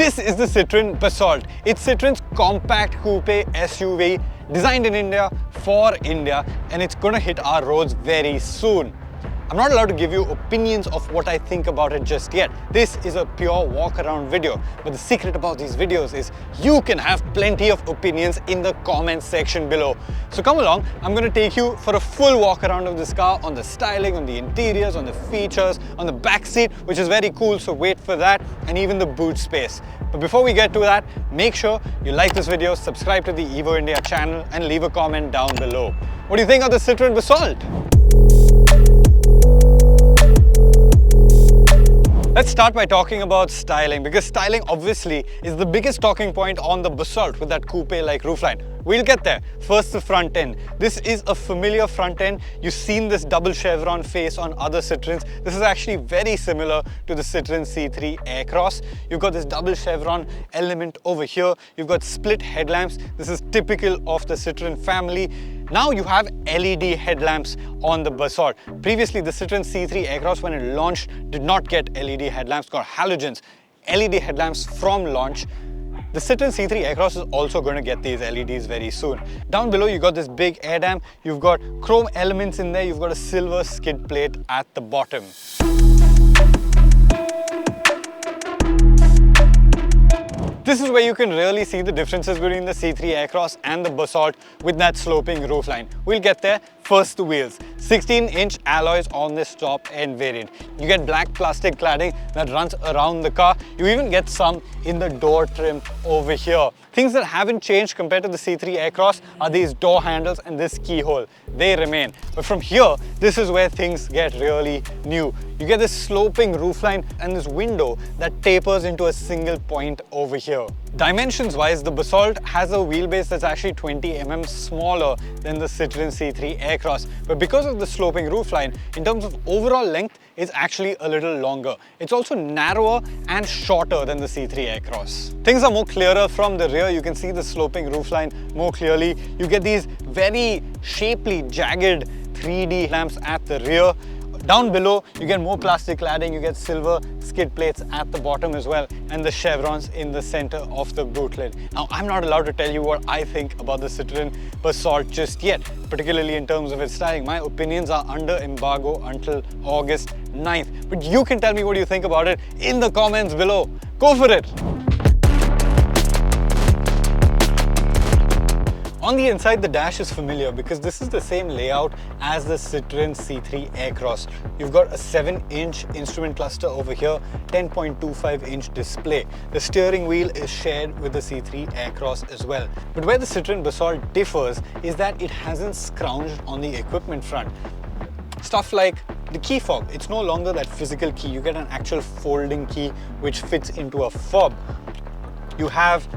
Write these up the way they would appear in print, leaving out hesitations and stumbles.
This is the Citroen Basalt. It's Citroen's compact coupe SUV designed in India for India, and it's going to hit our roads very soon. I'm not allowed to give you opinions of what I think about it just yet. This is a pure walk around video. But the secret about these videos is you can have plenty of opinions in the comments section below. So come along, I'm going to take you for a full walk around of this car, on the styling, on the interiors, on the features, on the back seat, which is very cool, so wait for that, and even the boot space. But before we get to that, make sure you like this video, subscribe to the Evo India channel, and leave a comment down below. What do you think of the Citroen Basalt? Let's start by talking about styling, because styling obviously is the biggest talking point on the Basalt with that coupe-like roofline. We'll get there. First, the front end. This is a familiar front end. You've seen this double chevron face on other Citroens. This is actually very similar to the Citroen C3 Aircross. You've got this double chevron element over here. You've got split headlamps. This is typical of the Citroen family. Now you have LED headlamps on the Basalt. Previously, the Citroen C3 Aircross, when it launched, did not get LED headlamps, got halogens. LED headlamps from launch. The Citroen C3 Aircross is also going to get these LEDs very soon. Down below, you got this big air dam. You've got chrome elements in there. You've got a silver skid plate at the bottom. This is where you can really see the differences between the C3 Aircross and the Basalt with that sloping roofline. We'll get there. First, the wheels. 16-inch alloys on this top end variant. You get black plastic cladding that runs around the car. You even get some in the door trim over here. Things that haven't changed compared to the C3 Aircross are these door handles and this keyhole. They remain. But from here, this is where things get really new. You get this sloping roofline and this window that tapers into a single point over here. Dimensions-wise, the Basalt has a wheelbase that's actually 20 mm smaller than the Citroen C3 Aircross. But because of the sloping roofline, in terms of overall length, it's actually a little longer. It's also narrower and shorter than the C3 Aircross. Things are more clearer from the rear. You can see the sloping roofline more clearly. You get these very shapely, jagged 3D lamps at the rear. Down below, you get more plastic cladding, you get silver skid plates at the bottom as well, and the chevrons in the center of the boot lid. Now, I'm not allowed to tell you what I think about the Citroen Basalt just yet, particularly in terms of its styling. My opinions are under embargo until August 9th. But you can tell me what you think about it in the comments below. Go for it! On the inside, the dash is familiar because this is the same layout as the Citroen C3 Aircross. You've got a 7-inch instrument cluster over here, 10.25-inch display. The steering wheel is shared with the C3 Aircross as well. But where the Citroen Basalt differs is that it hasn't scrounged on the equipment front. Stuff like the key fob, it's no longer that physical key. You get an actual folding key which fits into a fob. You have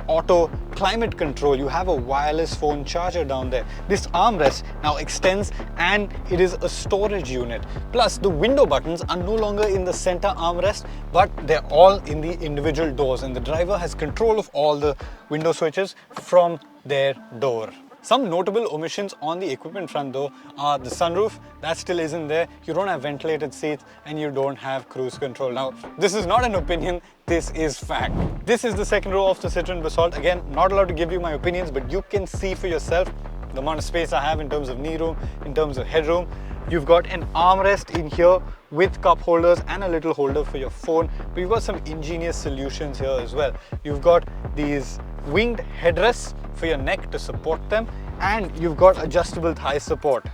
auto climate control, you have a wireless phone charger down there. This armrest now extends and it is a storage unit. Plus, the window buttons are no longer in the center armrest, but they're all in the individual doors, and the driver has control of all the window switches from their door. Some notable omissions on the equipment front though are the sunroof, that still isn't there. You don't have ventilated seats and you don't have cruise control. Now, this is not an opinion, this is fact. This is the second row of the Citroen Basalt. Again, not allowed to give you my opinions, but you can see for yourself the amount of space I have in terms of knee room, in terms of headroom. You've got an armrest in here with cup holders and a little holder for your phone. But you've got some ingenious solutions here as well. You've got these winged headrests for your neck to support them, and you've got adjustable thigh support.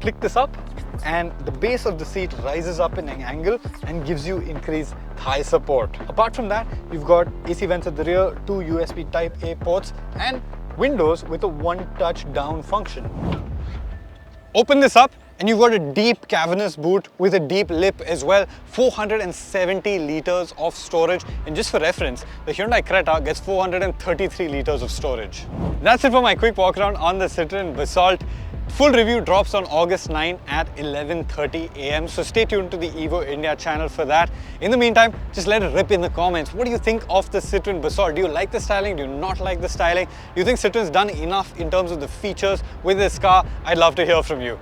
Click this up and the base of the seat rises up in an angle and gives you increased thigh support. Apart from that, you've got AC vents at the rear, 2 USB Type A ports, and windows with a one-touch down function. Open this up and you've got a deep cavernous boot with a deep lip as well. 470 liters of storage, and just for reference, the Hyundai Creta gets 433 liters of storage. That's it for my quick walk around on the Citroen Basalt. Full review drops on August 9 at 11:30 AM, so stay tuned to the Evo India channel for that. In the meantime, just let it rip in the comments. What do you think of the Citroen Basalt? Do you like the styling? Do you not like the styling? Do you think Citroen's done enough in terms of the features with this car? I'd love to hear from you.